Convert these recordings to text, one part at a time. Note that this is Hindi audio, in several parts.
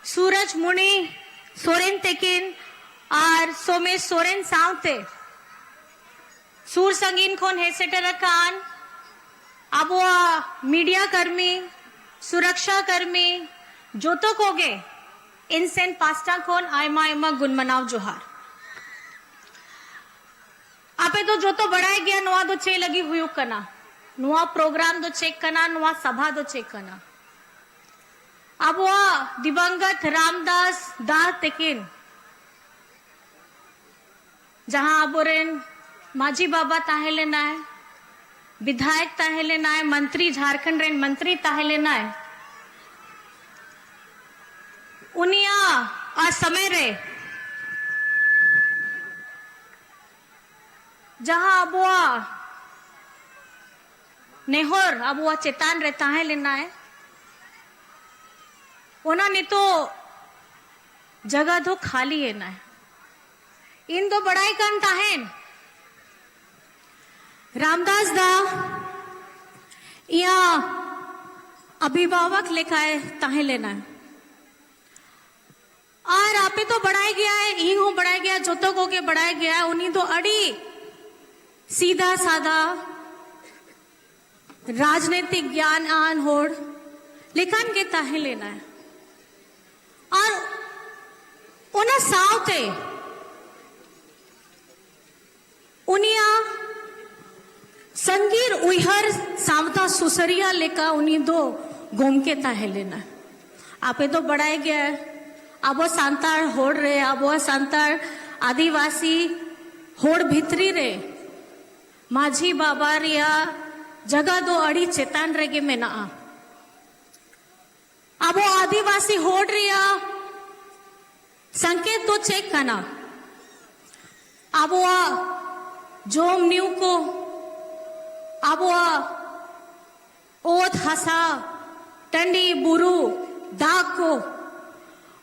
सूरज मुनि सोरेन तेकिन और सोमेश सोरेन साउते सूर संगीन खोन हेसेटर कान आबुआ मीडिया कर्मी सुरक्षा कर्मी जोतो कोगे इनसेन पास्टा खोन आयमा आयमा गुनमनाव जोहार आपे तो जोतो बढ़ाई गया नुआ दो चे लगी हुई कना नुआ प्रोग्राम दो चेक कना नुआ सभा दो चेक कना आबुआ दिवंगत रामदास दाह तेकिन जहां आबोरेन माजी बाबा ताहेले नाय विधायक ताहेले नाय मंत्री झारखंड रेन मंत्री ताहेले नाय उनिया आ समय रे जहां आबुआ नेहोर आबुआ चेतान रे ताहेले नाय ओना ने तो जगह दो खाली है ना इन दो बड़ाई कन ताहेन रामदास दा या अभिभावक लेखाए ताहे लेना है और आपे तो बढ़ाई गया है इन हो बढ़ाई गया जोतो को के बढ़ाई गया है उन्हीं तो अड़ी सीधा साधा राजनीतिक ज्ञान आन होड़ लेखन के ताहे लेना है और उन्हें सावते उनिया संगीर उइहर सावता सुसरिया लेका उन्हीं दो घूम के ताहे लेना आपे तो बढ़ाए गया आबो सांतार होड़ रे आबो सांतार आदिवासी होड़ भितरी रे माझी बाबा रिया जगह दो अड़ी चेतान रेगे में ना अब वो आदिवासी होड़ रिया संकेत तो चेक करना अब वो जोम न्यू को अब वो ओत हसा टंडी बुरु दाग को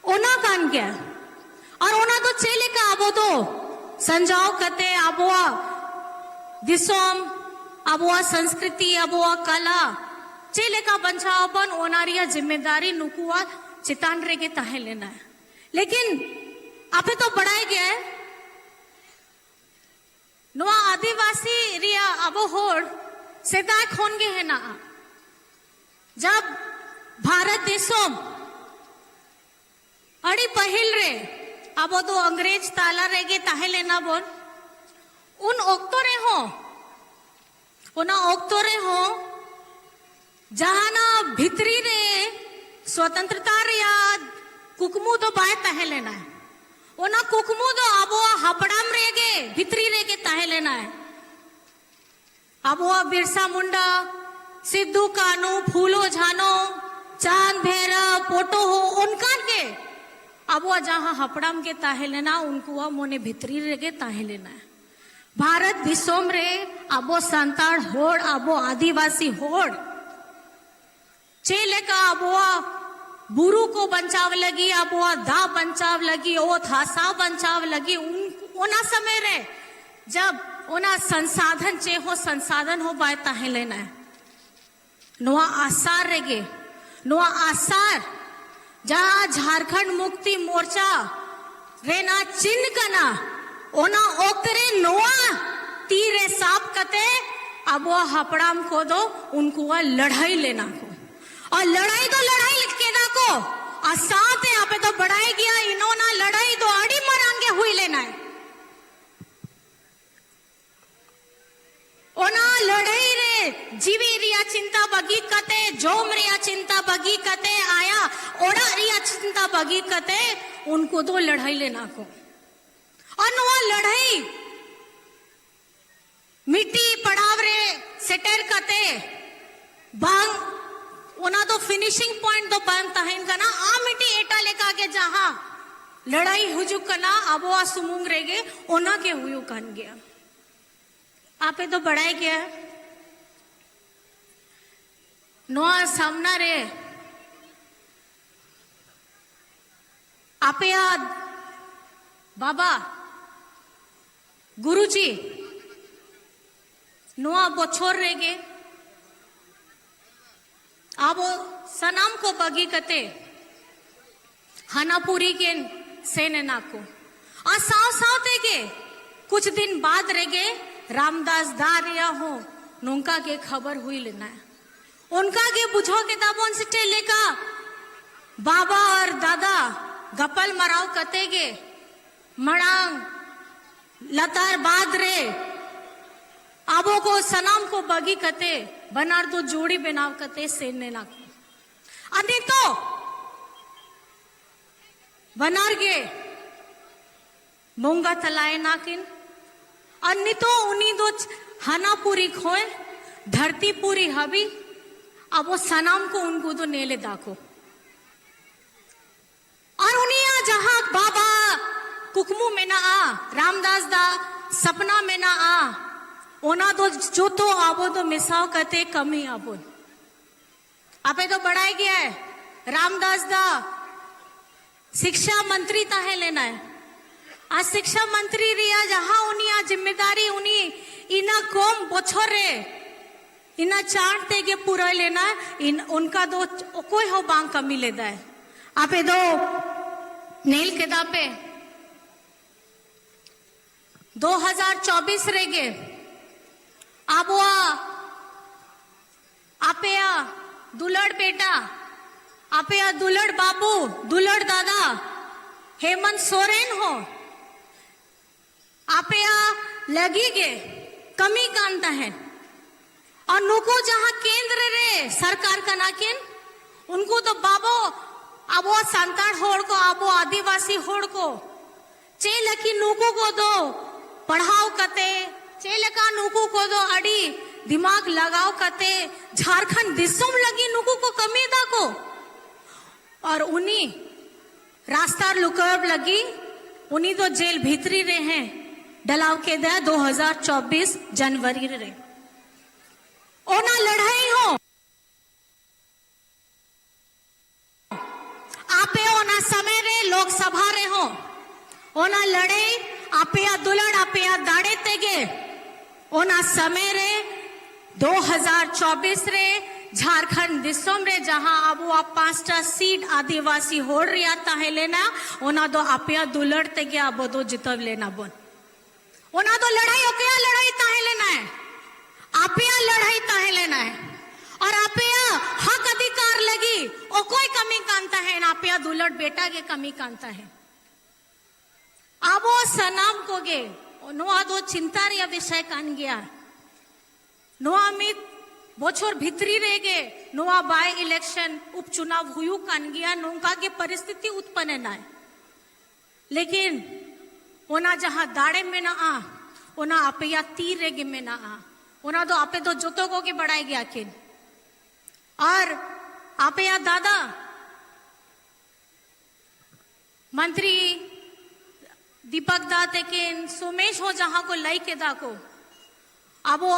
ओना कान गया और ओना तो चेले का अब तो संजाओ कते अब वो दिसोम अब वो संस्कृति अब वो कला चेले का बंचावन ओनारिया जिम्मेदारी नुकुआ चितान रे के ताहे लेना है लेकिन आपे तो बढ़ाया गया है नुआ आदिवासी रिया अबो होड़ सेदाय खोन गे है ना जब भारत देशों अड़ी पहिल रे अबो तो अंग्रेज ताला रे गे ताहे लेना बोल उन ओक्तो रे हो उना ओक्तो रे हो जहाना भितरी रे स्वतंत्रता रिया कुकमू तो बाय ताहे लेना है ओना कुकमू तो आबो हपड़ाम रेगे भितरी रेगे ताहे लेना है आबो बिरसा मुंडा सिद्धू कानू फूलो झानो चांद भैरव पोटो हो उनका के आबो जहां हपड़ाम के ताहे लेना उनको मोने भितरी रेगे ताहे लेना है भारत विश्वम रे आबो संताड़ होड़ आबो आदिवासी होड़ चेले का अबुआ बुरु को बंचाव लगी अबुआ दा बंचाव लगी ओ थासा बंचाव लगी उना समय रे जब उना संसाधन चे हो संसाधन हो बाय ताहे लेना है नुआ आसार रेगे नुआ आसार जहां झारखंड मुक्ति मोर्चा रेना चिन्ह कना ओना ओकरे नुआ तीरे साप कते अबुआ हपड़ाम को दो उनको लड़ाई लेना को और लड़ाई तो लड़ाई केदा को और साथ यहाँ पे तो बढ़ाई गया इन्होंने लड़ाई तो आड़ी मरांगे हुई लेना है ओना लड़ाई रे जीवी रिया चिंता बगी कते जोम रिया चिंता बगी कते आया ओड़ा रिया चिंता बगी कते उनको तो लड़ाई लेना को और नुआ लड़ाई मिट्टी पड़ाव रे सेटर कते बांग ओना तो फिनिशिंग पॉइंट तो बनता है इनका ना आ मिट्टी एटा लेका के जहां लड़ाई हुजुक कना अब वो सुमुंग रेगे ओना के हुयु कन गया आपे तो बढ़ाई गया नोआ सामना रे आपे याद बाबा गुरुजी नोआ बोछोर रेगे अब सनाम को बगी कते हानापुरी के सेने ना को आ साव सावते के कुछ दिन बाद रह गए रामदास दारिया हो नोंका के खबर हुई लेना है उनका के बुझो के दाबोन सिटे लेका बाबा और दादा गपल मराव कतेगे मड़ांग लतार बाद रे आबो को सनाम को बगी कते बनार दो जोड़ी बनाव कते सेने ना को अन्य तो बनार गे मोंगा तलाए नाकिन अन्य तो उन्हीं दो हानापुरी खोए धरती पूरी हबी अब वो सनाम को उनको तो नेले दाखो और उन्हीं जहां बाबा कुकमू में ना आ रामदास दा सपना में ना आ ओना दो जो तो आबो तो मिसाव करते कमी आबो आपे तो बढ़ाई गया है रामदास दा शिक्षा मंत्री ताहे लेना है आज शिक्षा मंत्री रिया जहां उन्हीं आ जिम्मेदारी उन्हीं इना कोम बोछोरे इना चाटते के पूरा लेना इन उनका दो कोई हो बांग कमी लेदा है आपे दो नील के दापे 2024 रेगे आबुआ आपेया दुलड़ बेटा आपेया दुलड़ बाबू दुलड़ दादा हेमंत सोरेन हो आपेया लगी गे कमी कांता है और नुको जहां केंद्र रे सरकार का नाकिन उनको तो बाबो आबो संतान होड़ को आबो आदिवासी होड़ को चेलकी नुको को दो पढ़ाओ कते चेलका नुको को दो अड़ी दिमाग लगाओ कते झारखंड दिसुम लगी नुको को कमी दा को और उन्हीं रास्ता लुकब लगी उन्हीं तो जेल भीतरी रहे हैं डलाव के दे 2024 जनवरी रे ओना लड़ाई हो आपे ओना समय रे लोकसभा रे हो ओना लड़े आपे या दुलड़ आपे या दाड़े तेगे ओना समय रे 2024 रे झारखंड दिसोम रे जहां अब वो 5टा सीट आदिवासी होड़ रिया ताहे लेना ओना दो आपे या दुलड़ तेगे अब दो जितव लेना बोन ओना दो लड़ाई ओके लड़ाई ताहे लेना है आपे या लड़ाई ताहे लेना है और आपे या हक अधिकार लगी ओ कोई कमी कांता है ना आपे या दुलड़ बेटा के कमी कांता है आबो सनाम को गे नोआ दो चिंता रिया विषय कान गया नोआ मित बोछोर भितरी रह गे नोआ बाय इलेक्शन उपचुनाव हुयु कान गया नोंका के परिस्थिति उत्पन्न ना है लेकिन ओना जहां दाड़े में ना आ ओना आपे या तीर रेगे में ना आ ओना तो आपे तो जोतो को के बढ़ाई गया किन और आपे या दादा मंत्री दीपक दाते के सोमेश हो जहां को लाई के दा को अब वो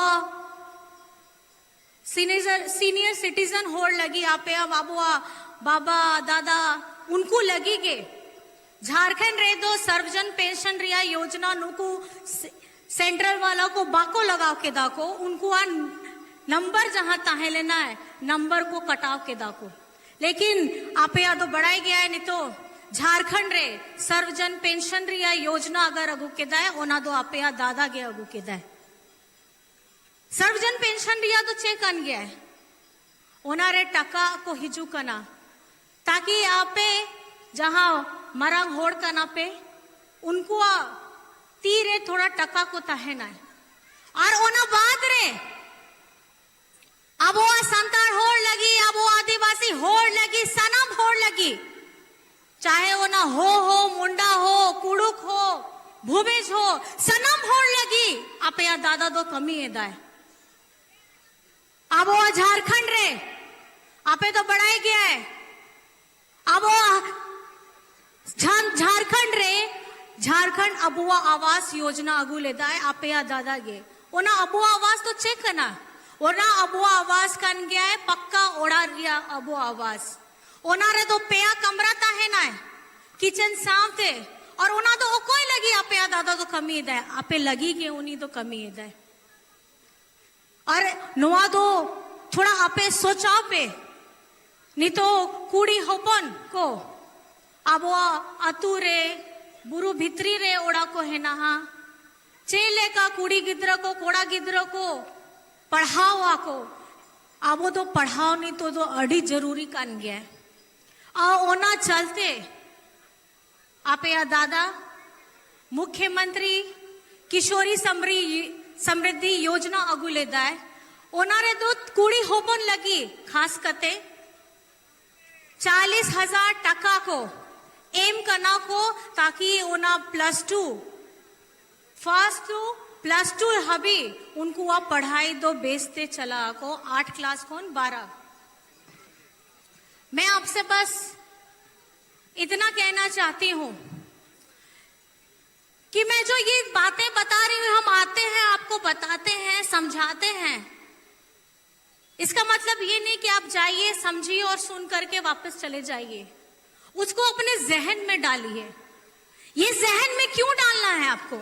सीनियर सिटीजन होड़ लगी आपे अब बाबा दादा उनको लगी के झारखंड रे दो सर्वजन पेंशन रिया योजना नुकु सेंट्रल वाला को बाको लगाव के दाको उनको आ नंबर जहां ताहे लेना है नंबर को कटाव के दाको लेकिन आपे या तो बढ़ाई गया है नहीं तो झारखंड रे सर्वजन पेंशन रिया योजना अगर अगु के दाए ओना दो आपे या दादा गे अगु के दाए सर्वजन पेंशन रिया तो चेक आन गया है ओना रे टका को हिजू कना ताकि आपे जहां मरंग होड़ कना पे उनको तीरे थोड़ा टका को ताहे ना है और ओना बाद रे अब वो संतान होड़ लगी अब वो आदिवासी होड़ लगी सनम होड़ लगी चाहे वो ना हो मुंडा हो कुड़ुक हो भूमेश हो सनम होड़ लगी आप या दादा दो कमी है दाए अब वो झारखंड रे आपे तो बढ़ाई गया है अब वो झारखंड रे झारखंड अबुआ आवास योजना अगू लेदा है आपे या दादा गे ओना अबुआ आवास तो चेक करना ओना अबुआ आवास कन गया है पक्का ओड़ा रिया अबुआ आवास ओना रे तो पेया कमरा ता है ना किचन साफ थे और ओना तो कोई लगी आपे या दादा तो कमी है आपे लगी के उन्हीं तो कमी है और नुआ तो थोड़ा आपे सोचा पे नहीं तो कूड़ी होपन को अब अतु रे बुरु भित्री रे ओड़ा को है नहा चेले का कुड़ी गिद्र को कोड़ा गिद्र को पढ़ावा को अब तो पढ़ाओ नहीं तो अड़ी जरूरी कान गया और ओना चलते आप या दादा मुख्यमंत्री किशोरी समृद्धि योजना अगुले दाए ओनारे दो कुड़ी होपन लगी खास कते 40,000 टका को एम करना को ताकि ओना +2 फर्स्ट टू +2 हबी उनको आप पढ़ाई दो बेचते चला को 8 क्लास कौन 12। मैं आपसे बस इतना कहना चाहती हूं कि मैं जो ये बातें बता रही हूं हम आते हैं आपको बताते हैं समझाते हैं, इसका मतलब ये नहीं कि आप जाइए समझिए और सुन करके वापस चले जाइए, उसको अपने जहन में डालिए। ये जहन में क्यों डालना है आपको?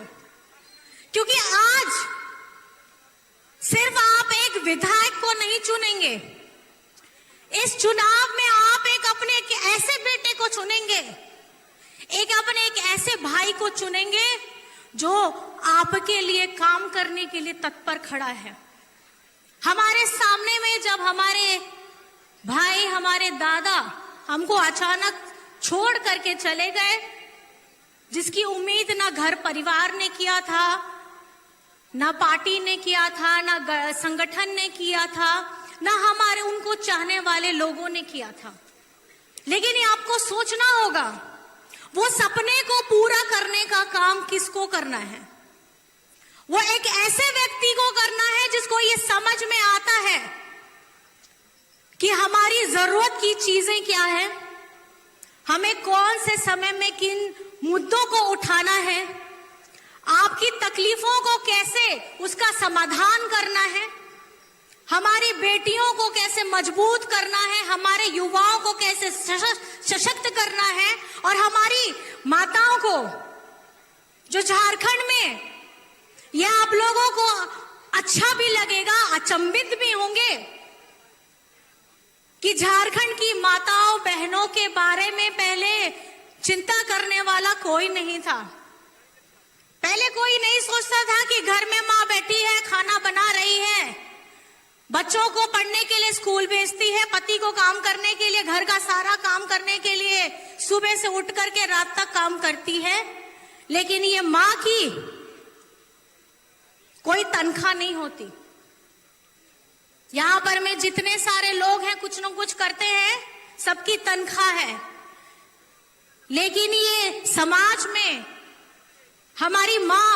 क्योंकि आज सिर्फ आप एक विधायक को नहीं चुनेंगे, इस चुनाव में आप एक अपने एक ऐसे बेटे को चुनेंगे, एक अपने एक ऐसे भाई को चुनेंगे जो आपके लिए काम करने के लिए तत्पर खड़ा है। हमारे सामने में जब हमारे भाई हमारे दादा हमको अचानक छोड़ करके चले गए, जिसकी उम्मीद ना घर परिवार ने किया था, ना पार्टी ने किया था, ना संगठन ने किया था, ना हमारे उनको चाहने वाले लोगों ने किया था, लेकिन ये आपको सोचना होगा वो सपने को पूरा करने का काम किसको करना है? वो एक ऐसे व्यक्ति को करना है जिसको ये समझ में आता है कि हमारी जरूरत की चीजें क्या है, हमें कौन से समय में किन मुद्दों को उठाना है, आपकी तकलीफों को कैसे उसका समाधान करना है, हमारी बेटियों को कैसे मजबूत करना है, हमारे युवाओं को कैसे सशक्त करना है, और हमारी माताओं को जो झारखंड में, यह आप लोगों को अच्छा भी लगेगा, अचंभित भी होंगे कि झारखंड की माताओं बहनों के बारे में पहले चिंता करने वाला कोई नहीं था। पहले कोई नहीं सोचता था कि घर में माँ बैठी है, खाना बना रही है, बच्चों को पढ़ने के लिए स्कूल भेजती है, पति को काम करने के लिए, घर का सारा काम करने के लिए सुबह से उठ करके रात तक काम करती है, लेकिन ये माँ की कोई तनख्वाह नहीं होती। यहां पर में जितने सारे लोग हैं कुछ न कुछ करते हैं, सबकी तनख्वाह है, लेकिन ये समाज में हमारी माँ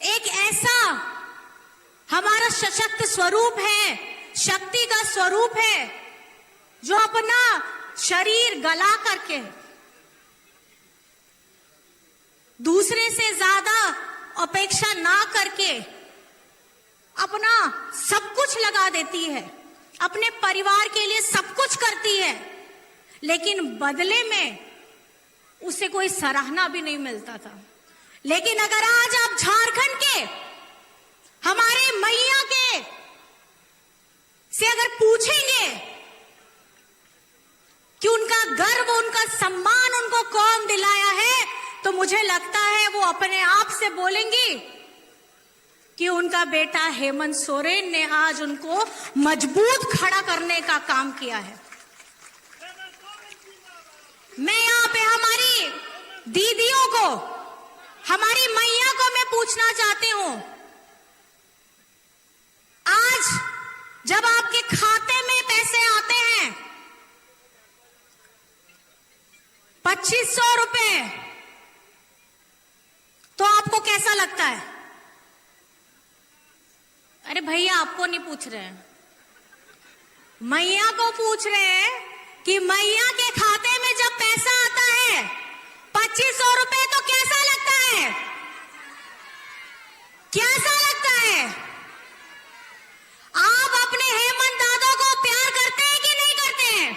एक ऐसा हमारा सशक्त स्वरूप है, शक्ति का स्वरूप है, जो अपना शरीर गला करके दूसरे से ज्यादा अपेक्षा ना करके अपना सब कुछ लगा देती है, अपने परिवार के लिए सब कुछ करती है, लेकिन बदले में उसे कोई सराहना भी नहीं मिलता था। लेकिन अगर आज आप झारखंड के हमारे मैया के से अगर पूछेंगे कि उनका गर्व, उनका सम्मान उनको कौन दिलाया है, तो मुझे लगता है वो अपने आप से बोलेंगी कि उनका बेटा हेमंत सोरेन ने आज उनको मजबूत खड़ा करने का काम किया है। मैं यहाँ पे हमारी दीदियों को, हमारी मैया को मैं पूछना चाहती हूं, आज जब आपके खाते में पैसे आते हैं 2500 रुपए, तो आपको कैसा लगता है? अरे भैया आपको नहीं पूछ रहे हैं, मैया को पूछ रहे हैं कि मैया के खाते में जब पैसा आता है 2500 रुपए, तो कैसा लगता है? कैसा लगता है? आप अपने हेमंत दादा को प्यार करते हैं कि नहीं करते हैं?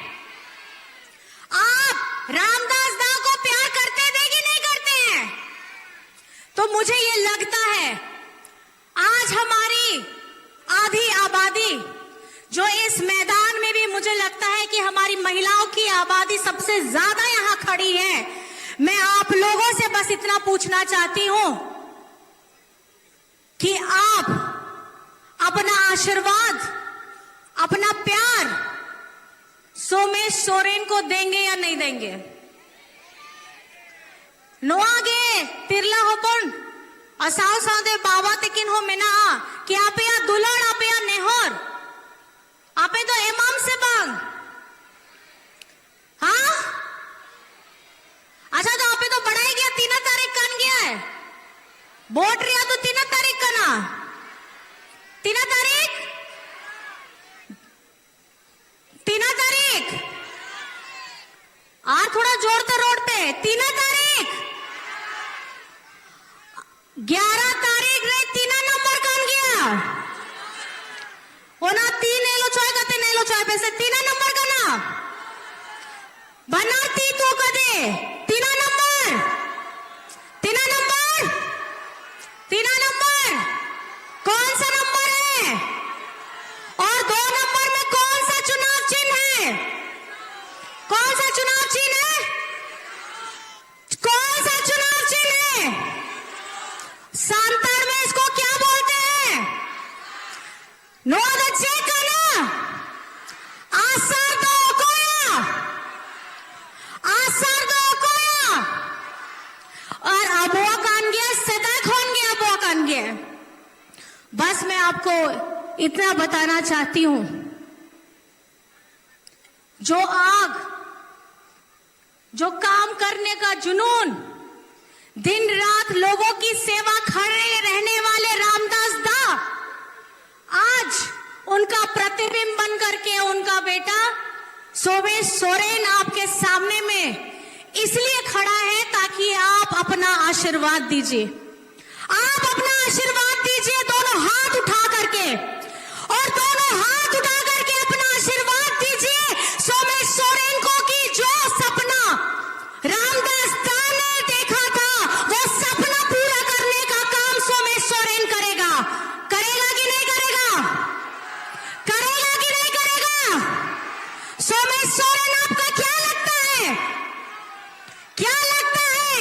आप रामदास दा को प्यार करते थे कि नहीं करते हैं? तो मुझे ये लगता है आज हमारी आधी आबादी जो इस मैदान में भी, मुझे लगता है कि हमारी महिलाओं की आबादी सबसे ज्यादा यहां खड़ी है। मैं आप लोगों से बस इतना पूछना चाहती हूं कि आप अपना आशीर्वाद, अपना प्यार सोमेश सोरेन को देंगे या नहीं देंगे? नोआगे तिरला होपन असाव सादे बाबा तेकिन हो मेना कि आपे या दुलड़ आपे या नेहर आपे तो इमाम से बांग, हाँ अच्छा तो आपे तो बढ़ाई गया 3 तारीख कन गया है वोट रिया तो 3 तारीख का ना 3 तारीख 3 तारीख और थोड़ा जोर से रोड पे 3 तारीख 11 तारीख रे 3 नंबर कन गया ओना 3 एलो चोय कते नेलो चोय पे से 3 नंबर का ना बनाती तो कदे 3 नंबर 3 नंबर 3 नंबर कौन सा नंबर है और 2 नंबर में कौन सा चुनाव चिन्ह है? कौन सा चुनाव चिन्ह है? कौन सा चुनाव चिन्ह है? सांतार में इसको क्या बोलते हैं? नो दच्चे का ना आसार दो कोया, आसार दो कोया और अबुआ कान गया सदा खोन गया अबुआ कान गया। बस मैं आपको इतना बताना चाहती हूं, जो आग, जो काम करने का जुनून, दिन रात लोगों की सेवा खड़े रहने वाले रामदास दा आज उनका प्रतिबिंब बन करके उनका बेटा सोमेश सोरेन आपके सामने में इसलिए खड़ा है ताकि आप अपना आशीर्वाद दीजिए। आप अपना आशीर्वाद दीजिए दोनों हाथ उठा करके, और दोनों हाथ उठा करके अपना आशीर्वाद दीजिए सोमेश सोरेन को कि जो सपना रामदास दा ने देखा था वो सपना पूरा करने का काम सोमेश सोरेन करेगा। करेगा कि नहीं करेगा? करेगा कि नहीं करेगा? सोमेश सोरेन आपका क्या लगता है? क्या लगता है?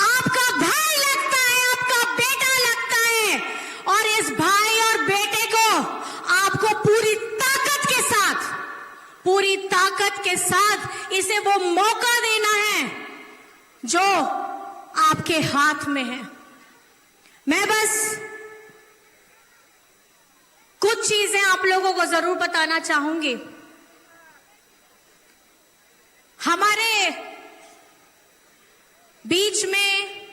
आपका भाई लगता है, आपका बेटा लगता है, और इस भाई और बेटे को आपको पूरी ताकत के साथ इसे वो मौका देना है जो आपके हाथ में है। मैं बस कुछ चीजें आप लोगों को जरूर बताना चाहूंगी। हमारे बीच में,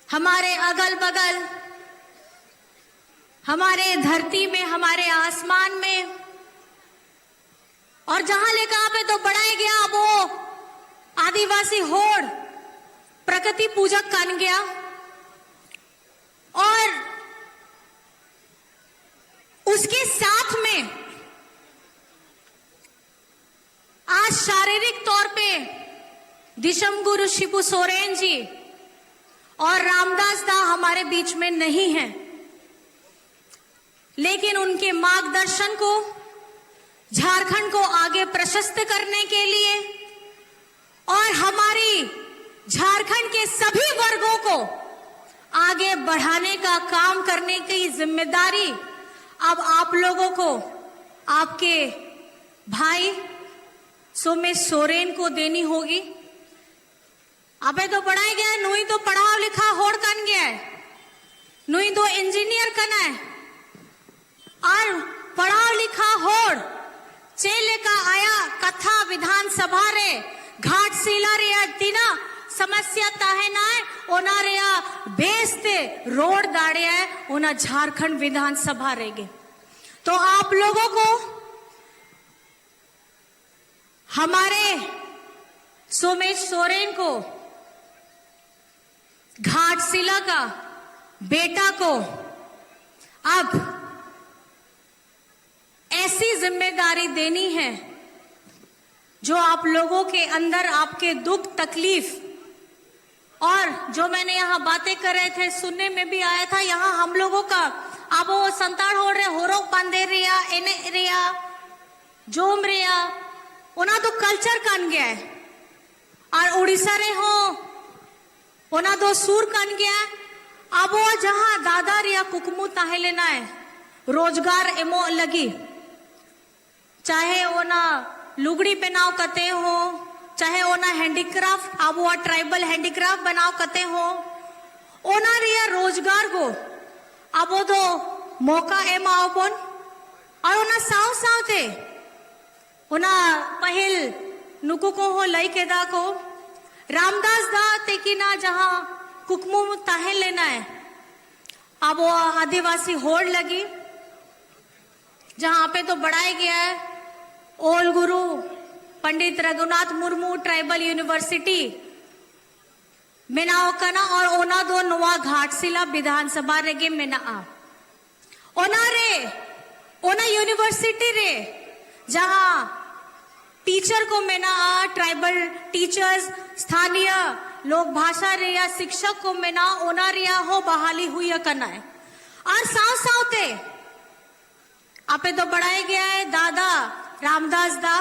हमारे अगल बगल, हमारे धरती में, हमारे आसमान में, और जहां लेकर आपे तो बढ़ाया गया वो आदिवासी होड़ प्रकृति पूजक कन गया, और उसके साथ में आज शारीरिक तौर पे दिशम गुरु शिबू सोरेन जी और रामदास दा हमारे बीच में नहीं है, लेकिन उनके मार्गदर्शन को, झारखंड को आगे प्रशस्त करने के लिए और हमारी झारखंड के सभी वर्गों को आगे बढ़ाने का काम करने की जिम्मेदारी अब आप लोगों को, आपके भाई सोमेश सोरेन को देनी होगी। अबे तो पढ़ाई गया, नुई तो पढ़ा लिखा होड़ कन गया है, नुई तो इंजीनियर कना है, और पढ़ा लिखा होड़ चेले का आया कथा विधानसभा रे घाटशिला रे तीना समस्या ताहे ना है ओना रे बेस्ते रोड दाड़े है ओना झारखंड विधानसभा रहेगे। तो आप लोगों को हमारे सोमेश सोरेन को, घाटशिला का बेटा को अब ऐसी जिम्मेदारी देनी है जो आप लोगों के अंदर आपके दुख तकलीफ, और जो मैंने यहाँ बातें कर रहे थे सुनने में भी आया था, यहाँ हम लोगों का अब वो संतान हो रहे होरोक बांधे रिया एने रिया जोम रिया ओना तो कल्चर कान गया है और उड़ीसा रे हो ओना दो सुर कान गया है अब वो जहां दादा रिया कुकमू ताहे लेना है रोजगार एमो लगी चाहे ओना लुगड़ी पहनाव कते हो चाहे ओना हैंडीक्राफ्ट अब वो ट्राइबल हैंडीक्राफ्ट बनाव कते हो ओना रिया रोजगार को अब वो दो मौका एम आवबन और ओना साव सावते ओना पहल नुकु को हो लई केदा को रामदास दा तेकिना जहां कुकमू ताहे लेना है अब वो आदिवासी होड़ लगी जहां पे तो बढ़ाया गया है ओल गुरु पंडित रघुनाथ मुर्मू ट्राइबल यूनिवर्सिटी मेनाओ कना और ओना दो नवा घाटशिला विधानसभा रेगे मेना ओना रे ओना यूनिवर्सिटी रे जहां टीचर को मेना ट्राइबल टीचर्स स्थानीय लोक भाषा रे या शिक्षक को मेना ओना रिया हो बहाली हुई करना है और साव सावते आपे तो बढ़ाया गया है दादा रामदास दा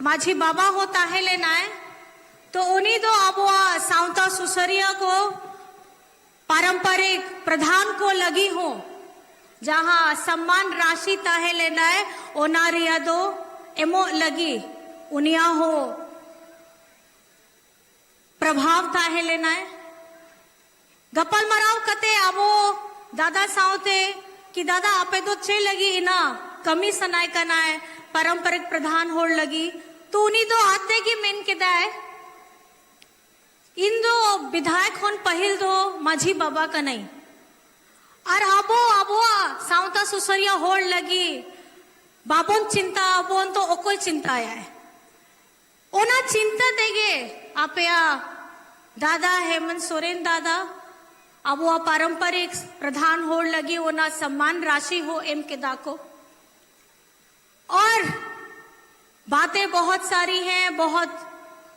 माझी बाबा होता है लेना है तो उन्हीं दो अब सावता सुसरिया को पारंपरिक प्रधान को लगी हो जहां सम्मान राशि ताहे लेना है ओनारिया दो एमो लगी उनिया हो प्रभाव ताहे लेना है गपल मराव कते आबो दादा सावते कि दादा आपे तो चे लगी इना कमी सनाय कना है पारंपरिक प्रधान होड़ लगी तो उन्हीं दो आते की मेन केदा है इन दो विधायक होन पहिल दो माझी बाबा का नहीं और आबो सावता सुसरिया होड़ लगी बाबोन चिंता आबोन तो ओकोई चिंता आया है ओना चिंता देगे आपया दादा हेमंत सोरेन दादा अब वो पारंपरिक प्रधान होड़ लगी ओना सम्मान राशि हो एम के दाको और बातें बहुत सारी हैं बहुत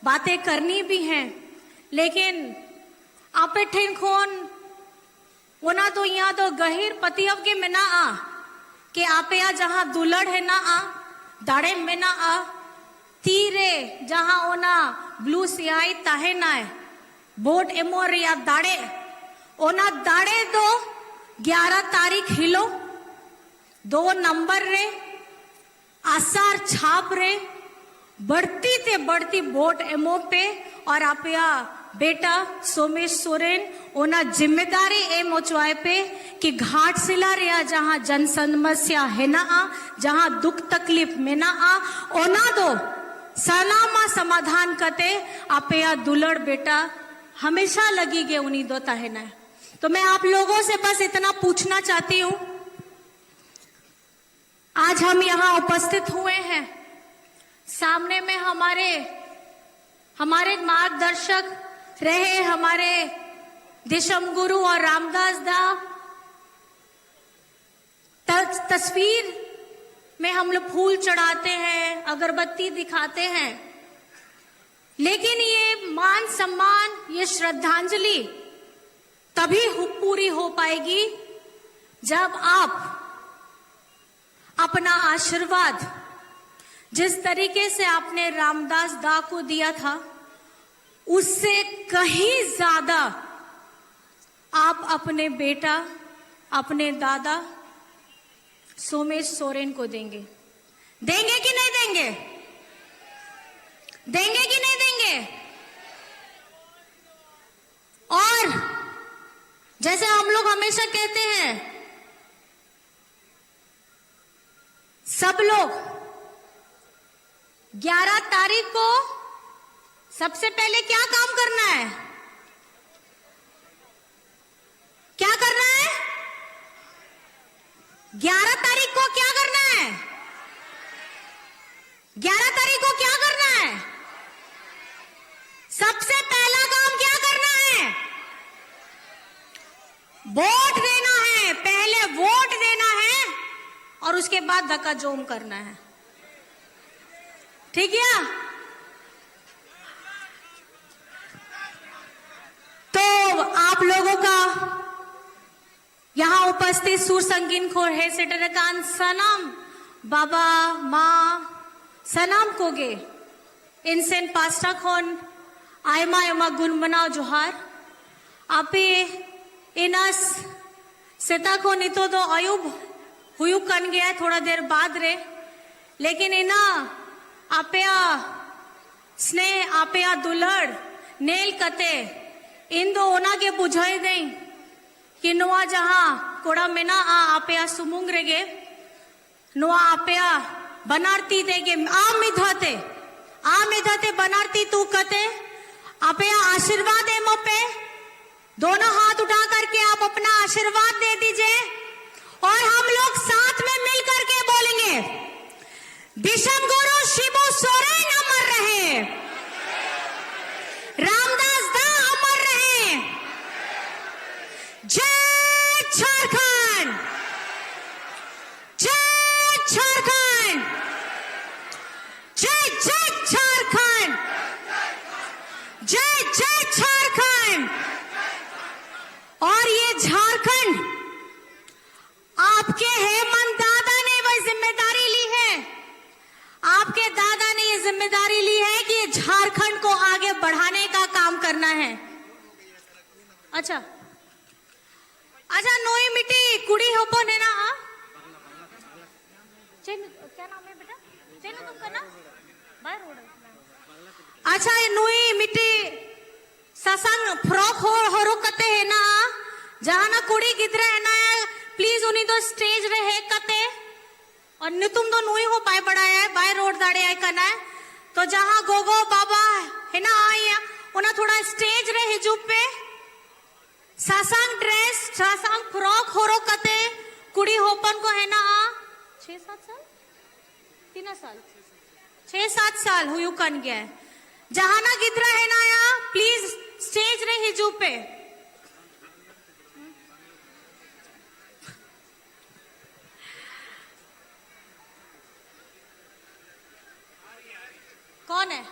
बातें करनी भी हैं लेकिन आपे ठेन खोन ओना तो यहाँ तो गहिर पतियव के में ना के आपे या जहां दुलड़ है ना दाड़े में ना तीरे जहां ओना ब्लू सियाई ताहे ना है बोट एमोर या दाड़े ओना दाड़े दो 11 तारीख हिलो 2 नंबर रे आसार छाप रे बढ़ती ते बढ़ती वोट एमओ पे और आपया बेटा सोमेश सोरेन ओना जिम्मेदारी एम ओचवाए पे कि घाटशिला रिया जहां जन समस्या है ना जहां दुख तकलीफ में ना ओना दो सलामा समाधान कते आपया दुलड़ बेटा हमेशा लगी गे उन्हीं दो ताहेना है। तो मैं आप लोगों से बस इतना पूछना चाहती हूं आज हम यहाँ उपस्थित हुए हैं सामने में हमारे मार्गदर्शक रहे हमारे दिशम गुरु और रामदास दा तस्वीर में हम लोग फूल चढ़ाते हैं अगरबत्ती दिखाते हैं लेकिन ये मान सम्मान ये श्रद्धांजलि तभी पूरी हो पाएगी जब आप अपना आशीर्वाद जिस तरीके से आपने रामदास दा को दिया था उससे कहीं ज्यादा आप अपने बेटा अपने दादा सोमेश सोरेन को देंगे कि नहीं देंगे कि नहीं देंगे और जैसे हम लोग हमेशा कहते हैं सब लोग 11 तारीख को सबसे पहले क्या काम करना है क्या करना है 11 तारीख को क्या करना है 11 तारीख को क्या करना है सबसे पहला काम क्या करना है वोट देना है पहले वोट देना है और उसके बाद धक्का जोम करना है ठीक है तो आप लोगं का यहाँ उपस्थित सुर संगीन खोर है सेटरकान सनम बाबा माँ सनाम कोगे इनसेन पास्टा खोन आयमा आयमा गुनमनाव जोहार आपे इनास सेता को नितो तो अयुब हुयु कन गया थोड़ा देर बाद रे लेकिन इना आपेया स्नेह आपेया दुलड़ नेल कते इन दो ओना के बुझाई दे कि नुआ जहां कोड़ा मेना आपेया सुमुंग रेगे नुआ आपेया बनारती देगे आ मिधते बनारती तू कते आपेया आशीर्वाद है मोपे दोनों हाथ उठा करके आप अपना आशीर्वाद दे दीजिए और हम लोग साथ में मिल करके बोलेंगे दिशम गुरु शिबू सोरेन अमर रहे, रामदास दा अमर रहे, जय झारखंड, जय झारखंड, जय जय झारखंड, जय जय झारखंड। और ये झारखंड आपके हेमंत दादा ने वह जिम्मेदारी ली है, आपके दादा ने ये जिम्मेदारी ली है कि ये झारखंड को आगे बढ़ाने का काम करना है। अच्छा अच्छा नोई मिट्टी कुड़ी होपो ने ना क्या नाम है बेटा चैन तुम करना बाहर रोड। अच्छा ये नोई मिट्टी ससंग फ्रॉक हो रुकते है ना जहां ना कुड़ी गिदरा है ना प्लीज उन्हीं तो स्टेज रे है कते और न तुम तो नुई हो पाए बड़ा है बाय रोड दाड़े आए करना है तो जहां गोगो बाबा है ना आई उन्हें थोड़ा स्टेज रे हिजू पे सासंग ड्रेस सासंग फ्रॉक हो रो कते कुड़ी होपन को है ना 6-7 साल 3 साल 6-7 साल हुयू कन गया है जहां ना गिदरा है ना या प्लीज स्टेज रे हिजू पे कौन है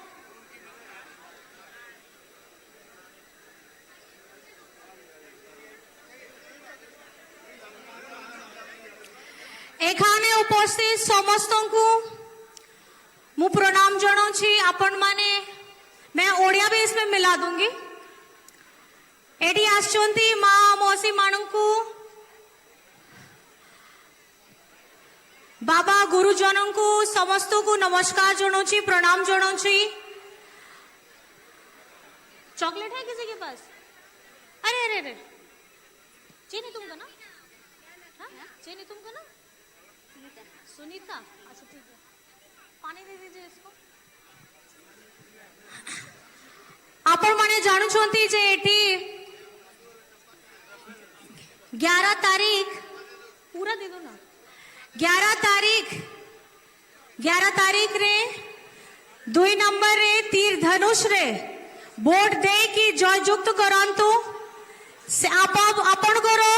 एखाने उपस्थित समस्त को मु प्रणाम जनाऊँगी आपण माने मैं ओडिया भी इसमें मिला दूंगी एडी आसचंती माँ मौसी मानू बाबा गुरुजनों को समस्त को नमस्कार जनाऊँगी प्रणाम जनाऊँगी। चॉकलेट है किसी के पास? अरे अरे अरे चीनी तुमको ना चीनी तुमको ना सुनीता अच्छा ठीक है पानी दे दीजिए इसको। आपण माने जानू छंती जे एठी 11 तारीख पूरा दे दो ना 11 तारीख रे 2 नंबर रे तीर धनुष रे बोर्ड दे की जययुक्त करंतु से आपण करो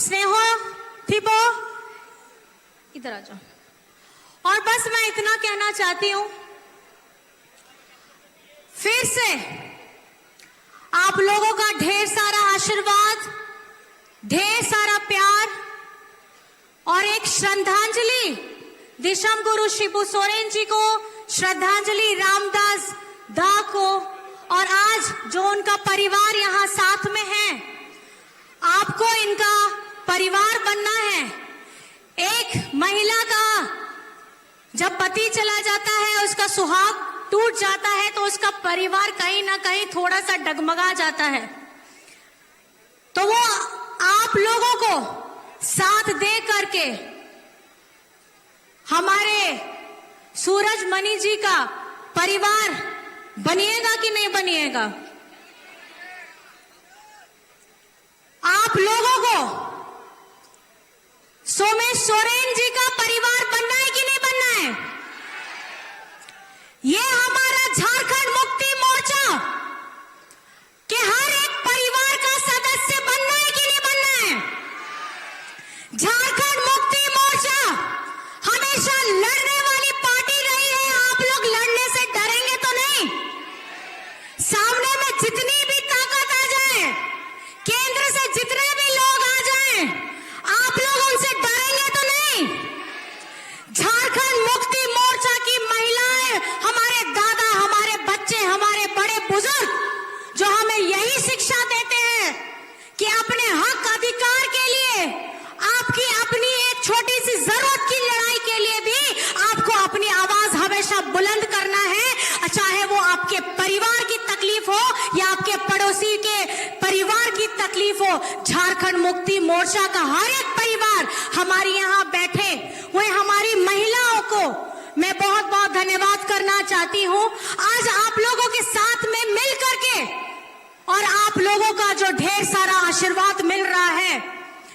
स्नेह थिबो इधर आ जाओ और बस मैं इतना कहना चाहती हूं फिर से आप लोगों का ढेर सारा आशीर्वाद ढेर सारा प्यार और एक श्रद्धांजलि दिशम गुरु शिबू सोरेन जी को श्रद्धांजलि रामदास दा को और आज जो उनका परिवार यहाँ साथ में है आपको इनका परिवार बनना है। एक महिला का जब पति चला जाता है उसका सुहाग टूट जाता है तो उसका परिवार कहीं ना कहीं थोड़ा सा डगमगा जाता है तो वो आप लोगों को साथ दे करके हमारे सूरज मणि जी का परिवार बनिएगा कि नहीं बनिएगा? आप लोगों को सोमेश सोरेन जी का परिवार बनना है कि नहीं बनना है? ये हमारा झारखंड मुक्ति मोर्चा के हर एक परिवार का सदस्य बनना है कि नहीं बनना है? झारखंड मुक्ति मोर्चा हमेशा लड़ने वाली पार्टी रही है। आप लोग लड़ने से डरेंगे तो नहीं? सामने में जितनी भी ताकत आ जाए केंद्र से जितने भी लोग आ जाएं आप लोग उनसे डरेंगे तो नहीं? झारखंड मुक्ति मोर्चा का हर एक परिवार हमारे यहाँ बैठे हुए हमारी महिलाओं को मैं बहुत बहुत धन्यवाद करना चाहती हूँ। आज आप लोगों के साथ में मिल करके और आप लोगों का जो ढेर सारा आशीर्वाद मिल रहा है,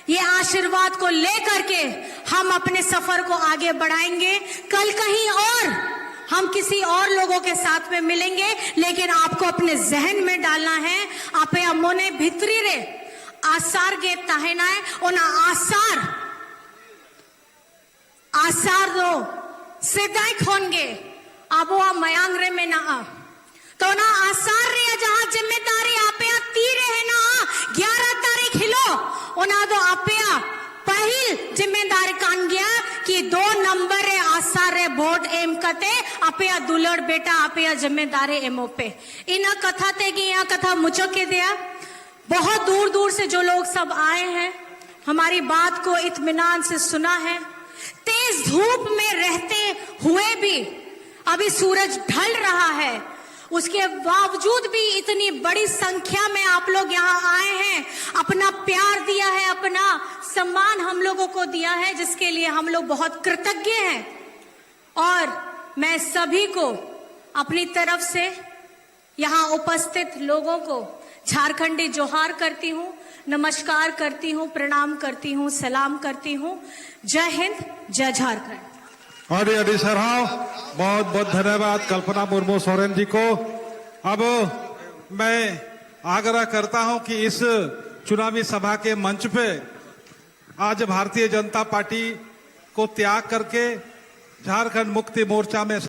ये आशीर्वाद को लेकर के हम अपने सफर को आगे बढ़ाएंगे। कल कहीं और हम किसी और लोगों के साथ में मिलेंगे, लेकिन आपको अपने जहन में डालना है आपे अमोने भितरी रे आसार गे ताहेना है ओना आसार दो सेदाई खोनगे आबो आ मयांग रे में ना तो ना आसार रे जहां जिम्मेदारी आपे तीरे है ना 11 तारीख हिलो ओना दो आपे पहिल जिम्मेदारी कान गया कि 2 नंबर रे आसार रे वोट एम कते आपे दुलड़ बेटा आपे जिम्मेदारी एमओ पे इन कथा ते कि यहाँ कथा मुझो के दिया बहुत दूर दूर से जो लोग सब आए हैं हमारी बात को इत्मीनान से सुना है। तेज धूप में रहते हुए भी अभी सूरज ढल रहा है, उसके बावजूद भी इतनी बड़ी संख्या में आप लोग यहाँ आए हैं, अपना प्यार दिया है, अपना सम्मान हम लोगों को दिया है, जिसके लिए हम लोग बहुत कृतज्ञ हैं। और मैं सभी को अपनी तरफ से यहाँ उपस्थित लोगों को झारखंडी जोहार करती हूँ, नमस्कार करती हूँ, प्रणाम करती हूँ, सलाम करती हूँ। जय हिंद, जय झारखंड। अड़ी सराव, बहुत बहुत धन्यवाद कल्पना मुर्मू सोरेन जी को। अब मैं आग्रह करता हूं कि इस चुनावी सभा के मंच पे आज भारतीय जनता पार्टी को त्याग करके झारखंड मुक्ति मोर्चा में